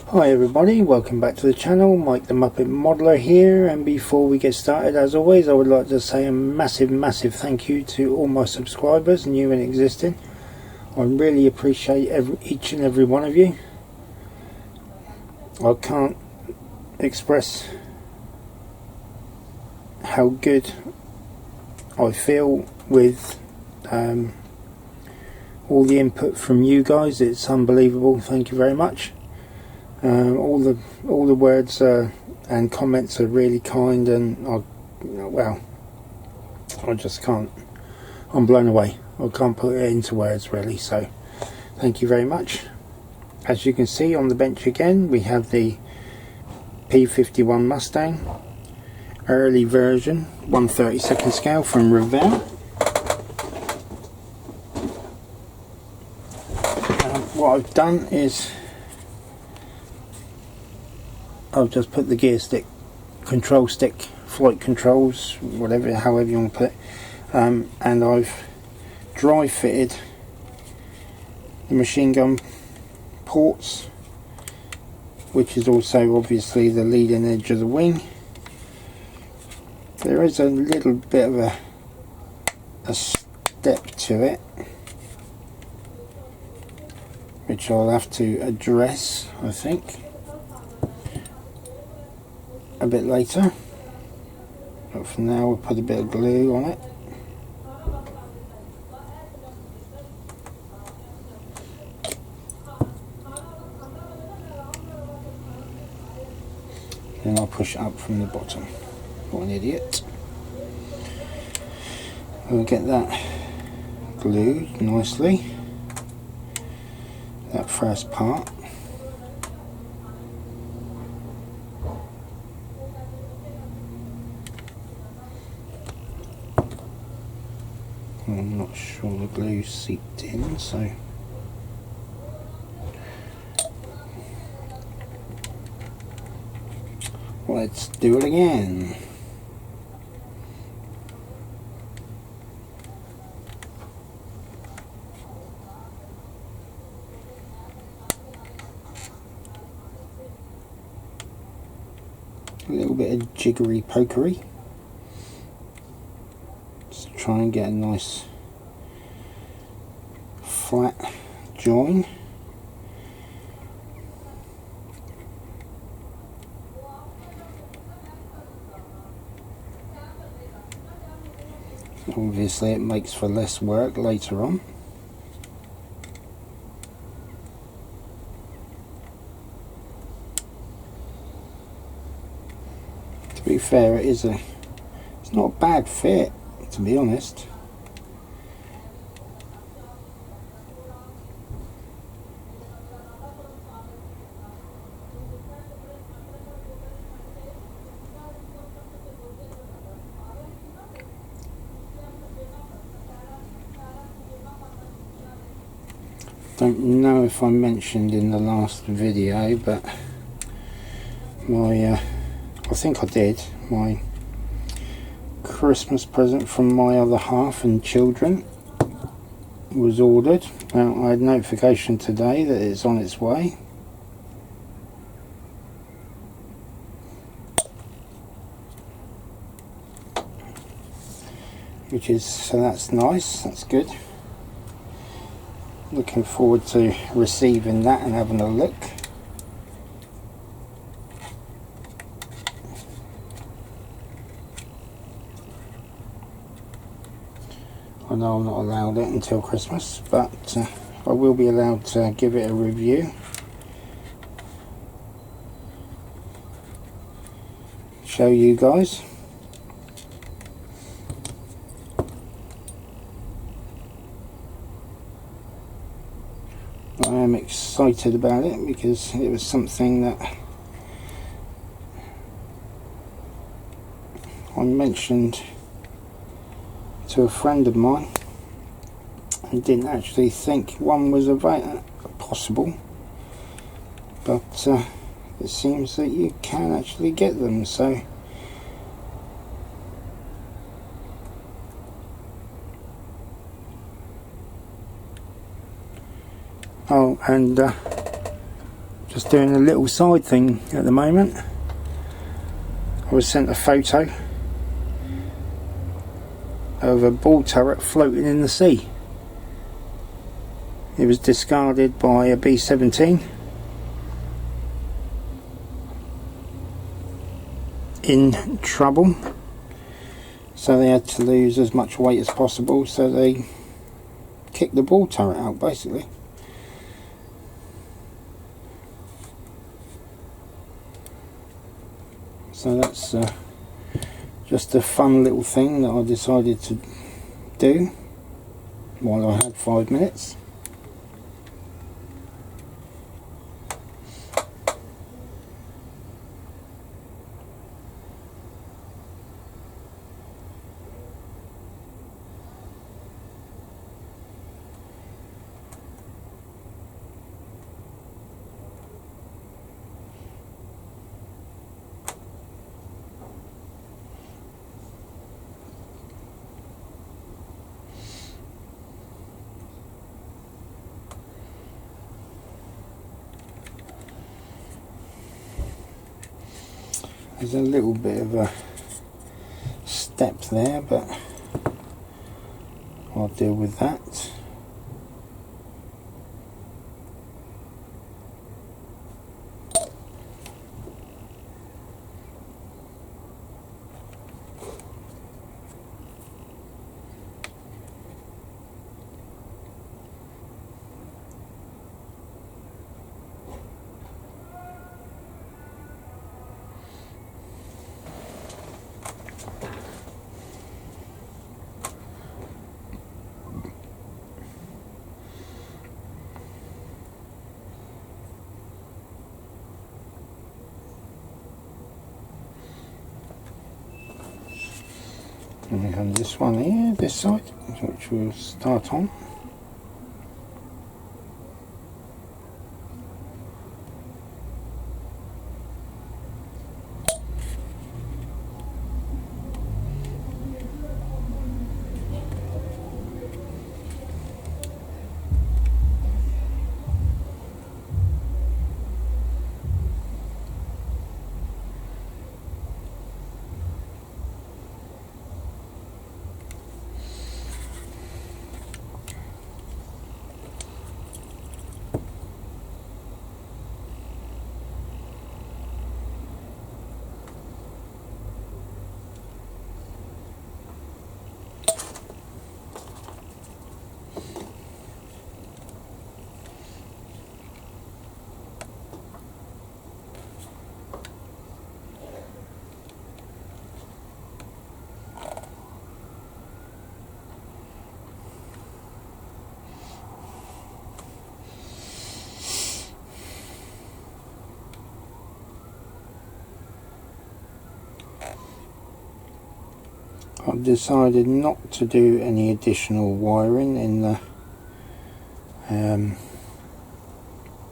Hi everybody, welcome back to the channel. Mike the Muppet Modeler here, and before we get started, as always, I would like to say a massive thank you to all my subscribers, new and existing. I really appreciate each and every one of you. I can't express how good I feel with all the input from you guys. It's unbelievable. Thank you very much. All the words and comments are really kind, and I just can't. I'm blown away. I can't put it into words really. So thank you very much. As you can see on the bench again, we have the P-51 Mustang early version 1/32 scale from Revell. What I've done is I've just put the gear stick, control stick, flight controls, whatever, however you want to put it, and I've dry fitted the machine gun ports, which is also obviously the leading edge of the wing. There is a little bit of a step to it, which I'll have to address, I think, a bit later, but for now we'll put a bit of glue on it. Then I'll push it up from the bottom. What an idiot. We'll get that glued nicely, that first part. I'm not sure the glue seeped in, so let's do it again. A little bit of jiggery pokery. Try and get a nice flat join. Obviously it makes for less work later on. To be fair, it's not a bad fit, to be honest. Don't know if I mentioned in the last video, but I think I did, my Christmas present from my other half and children was ordered. Now, I had notification today that it's on its way. So that's nice, that's good. Looking forward to receiving that and having a look. I know I'm not allowed it until Christmas, but I will be allowed to give it a review. Show you guys. I am excited about it because it was something that I mentioned to a friend of mine. I didn't actually think one was possible, but it seems that you can actually get them. So oh, and Just doing a little side thing at the moment. I was sent a photo of a ball turret floating in the sea. It was discarded by a B-17 in trouble, so they had to lose as much weight as possible, so they kicked the ball turret out basically. So that's just a fun little thing that I decided to do while I had 5 minutes. There's a little bit of a step there, but I'll deal with that. And this one here, this side, which we'll start on. I've decided not to do any additional wiring in the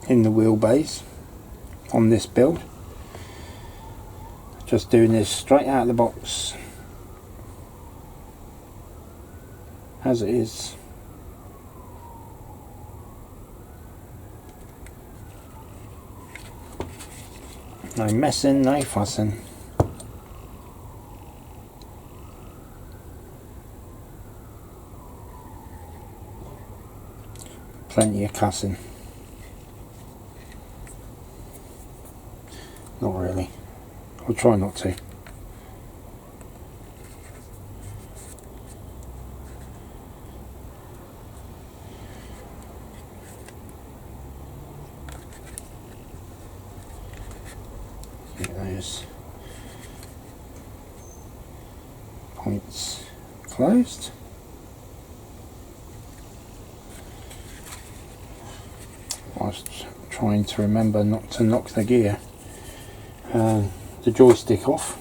wheelbase on this build. Just doing this straight out of the box as it is. No messing, no fussing. Plenty of cussing. Not really. I'll try not to. Get those points closed. Whilst trying to remember not to knock the gear, the joystick off.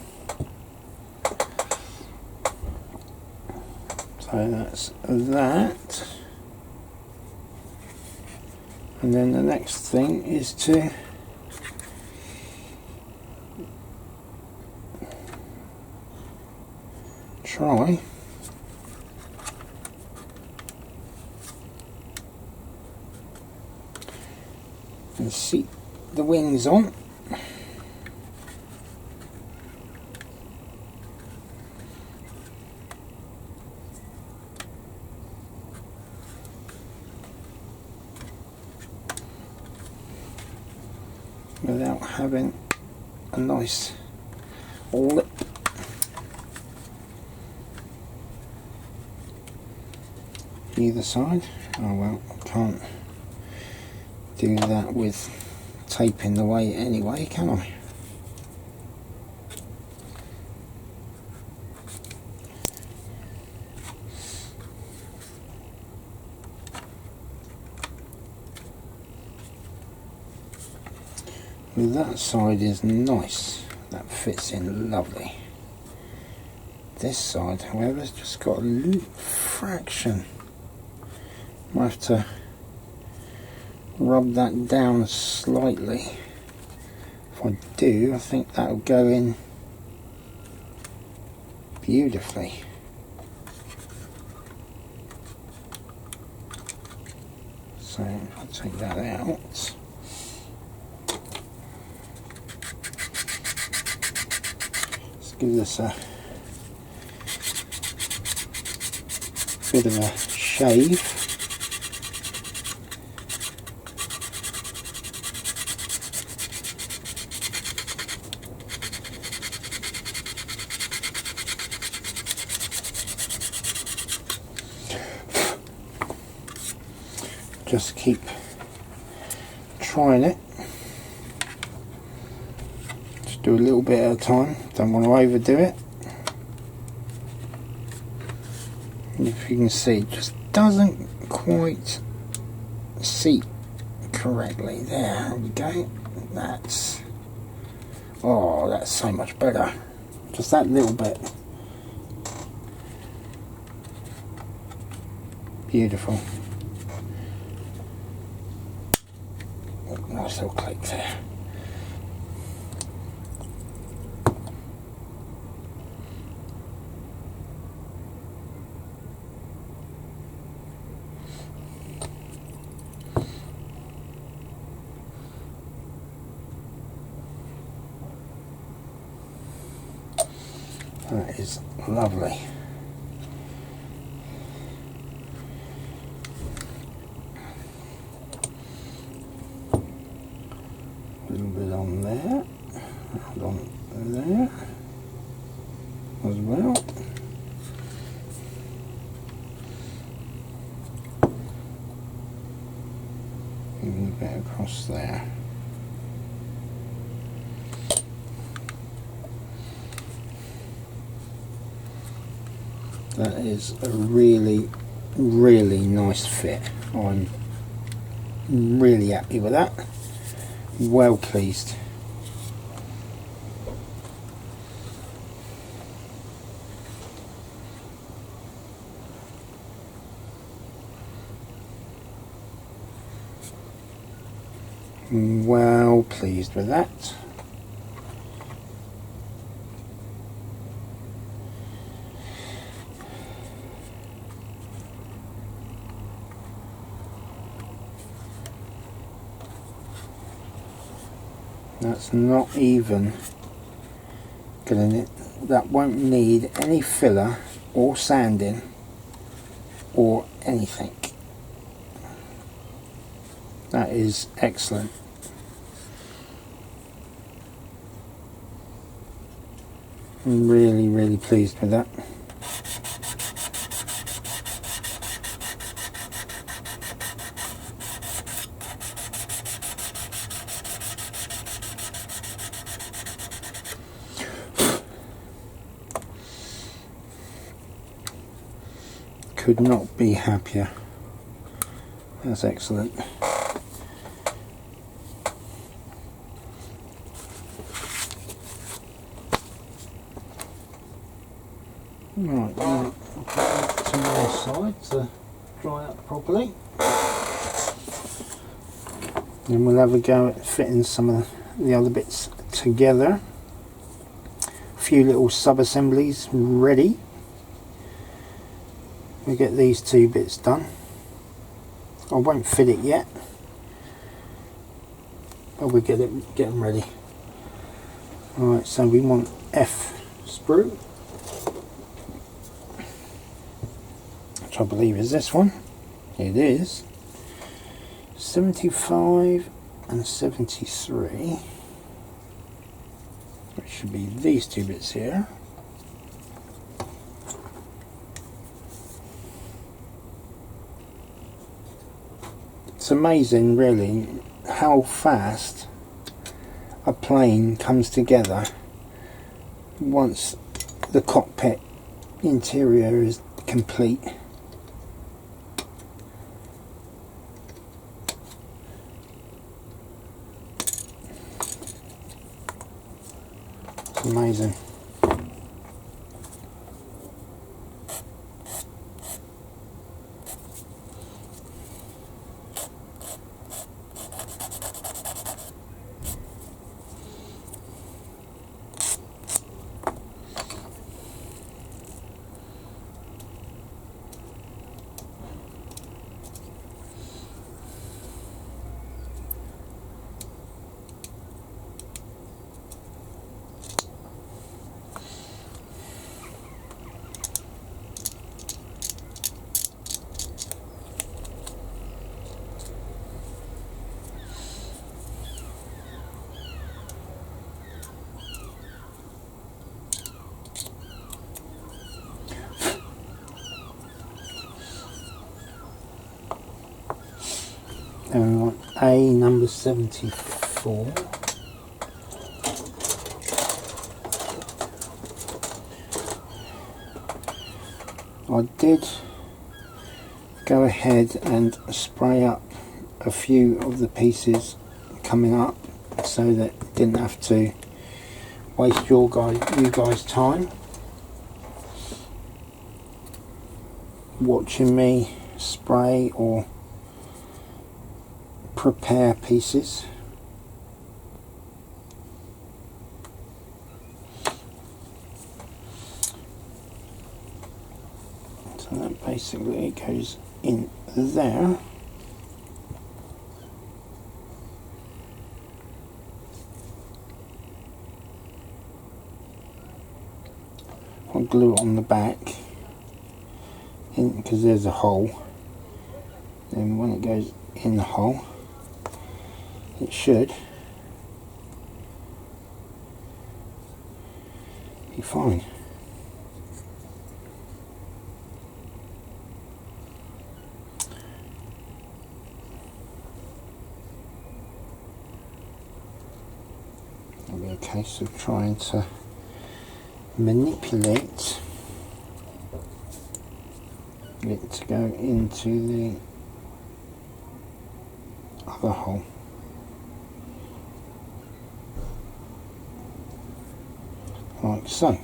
So that's that. And then the next thing is to try and seat the wings on. Without having a nice lip. Either side. Oh well, I can't do that with taping the way anyway, can I? That side is nice, that fits in lovely. This side, however, has just got a little fraction. I'll have to rub that down slightly. If I do, I think that'll go in beautifully. So I'll take that out. Give this a bit of a shave. Just keep trying it. Do a little bit at a time, don't want to overdo it. And if you can see, it just doesn't quite seat correctly. There we go. That's, oh, that's so much better. Just that little bit. Beautiful. Oh, nice little click there. That is lovely. A little bit on there, and on there as well. Even a bit across there. That is a really, really nice fit. I'm really happy with that. Well pleased. Well pleased with that. That's not even gonna, that won't need any filler or sanding or anything. That is excellent. I'm really, really pleased with that. Could not be happier. That's excellent. Right, now I'll put that to my side to dry up properly. Then we'll have a go at fitting some of the other bits together. A few little sub-assemblies ready. We'll get these two bits done. I won't fit it yet. but we'll get them ready. Alright, so we want F sprue, which I believe is this one. It is 75 and 73, which should be these two bits here. It's amazing really how fast a plane comes together once the cockpit interior is complete. It's amazing. Then we want A number 74. I did go ahead and spray up a few of the pieces coming up so that I didn't have to waste you guys time watching me spray or prepare pieces. So that basically goes in there. I'll glue it on the back because there's a hole. Then when it goes in the hole, it should be fine. It'll be a case of trying to manipulate it to go into the other hole. Like so.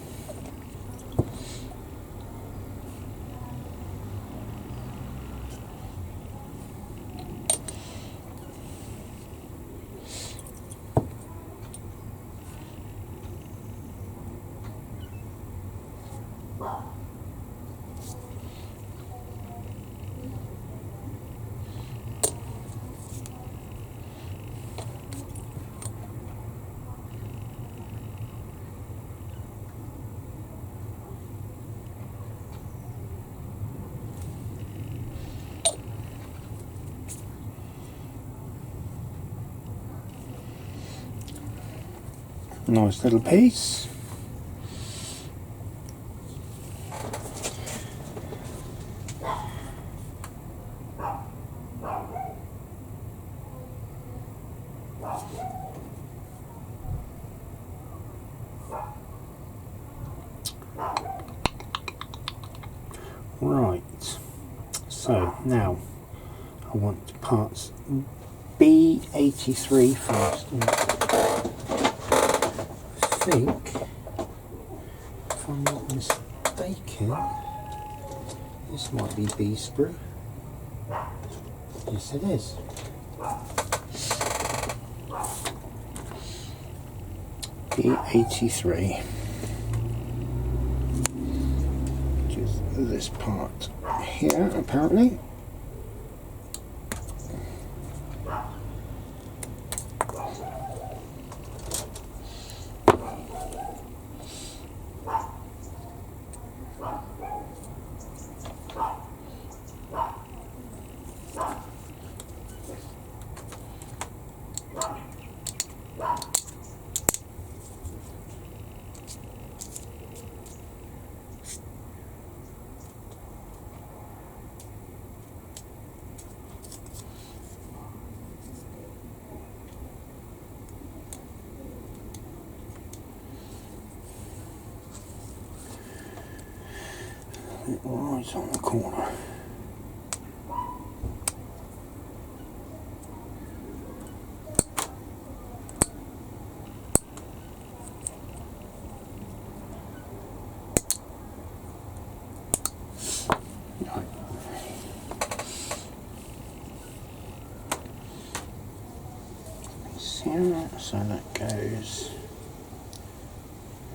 Nice little piece. Right, so now I want parts B83 first. I think, if I'm not mistaken, this might be B sprue. Yes, it is. B83, which is this part here, apparently. right on the corner. Right. See that? So that goes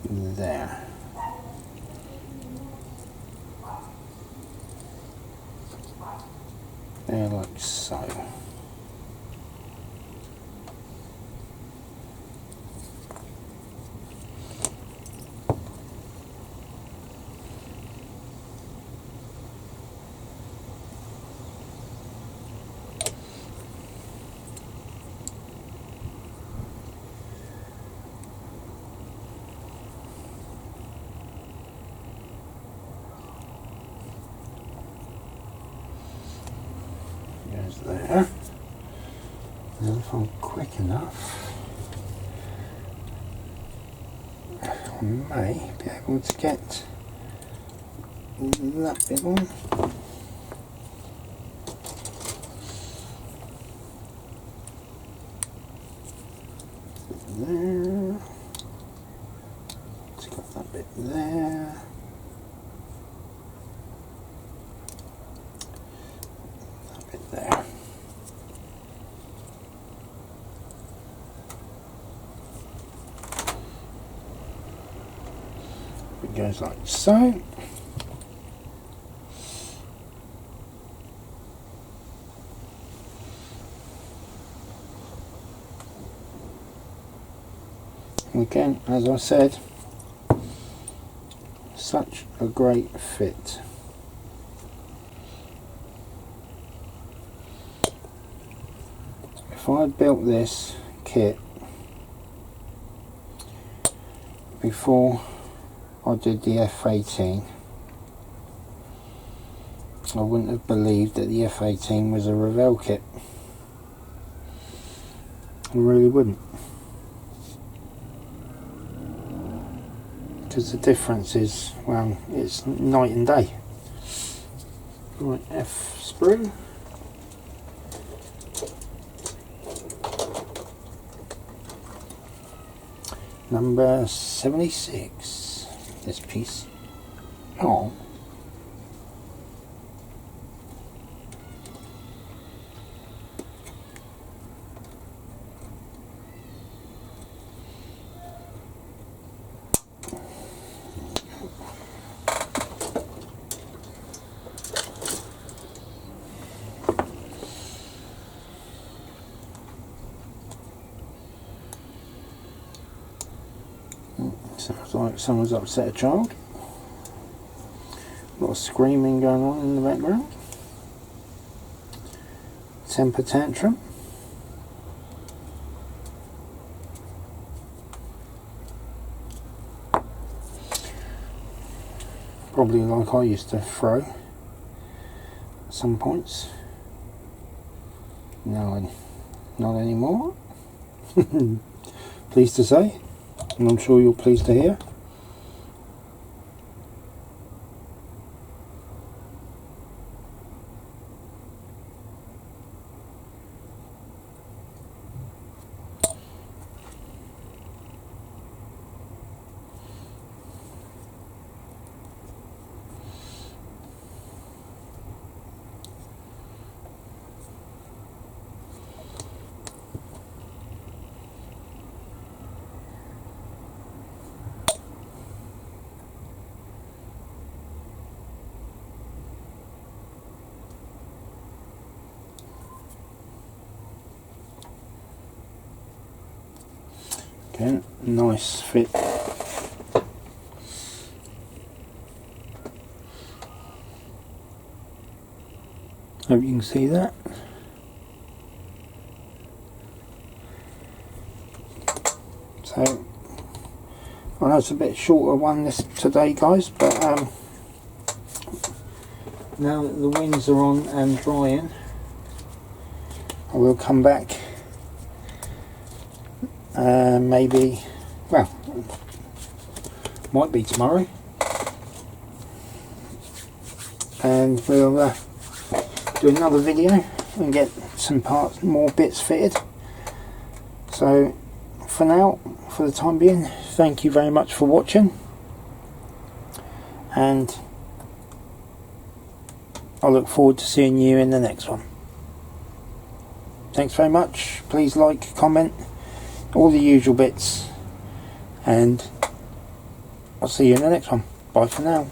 there. There, like so. There, and if I'm quick enough, I may be able to get that bit on. There, it's got that bit there. That bit there. It goes like so. Again, as I said, such a great fit. If I had built this kit before I did the F-18, I wouldn't have believed that the F-18 was a Revell kit. I really wouldn't. Because the difference is, well, it's night and day. Right, F sprue. Number 76. This piece. Oh. Sounds like someone's upset a child. A lot of screaming going on in the background. Temper tantrum. Probably like I used to throw at some points. No, not anymore. Pleased to say. And I'm sure you're pleased to hear. Okay, nice fit. Hope you can see that. So I know it's a bit shorter one this today, guys, but now that the winds are on and drying, I will come back. Maybe, well, might be tomorrow. and we'll do another video and get some more bits fitted. So for now, for the time being, thank you very much for watching, and I look forward to seeing you in the next one. Thanks very much. Please like, comment, all the usual bits, and I'll see you in the next one. Bye for now.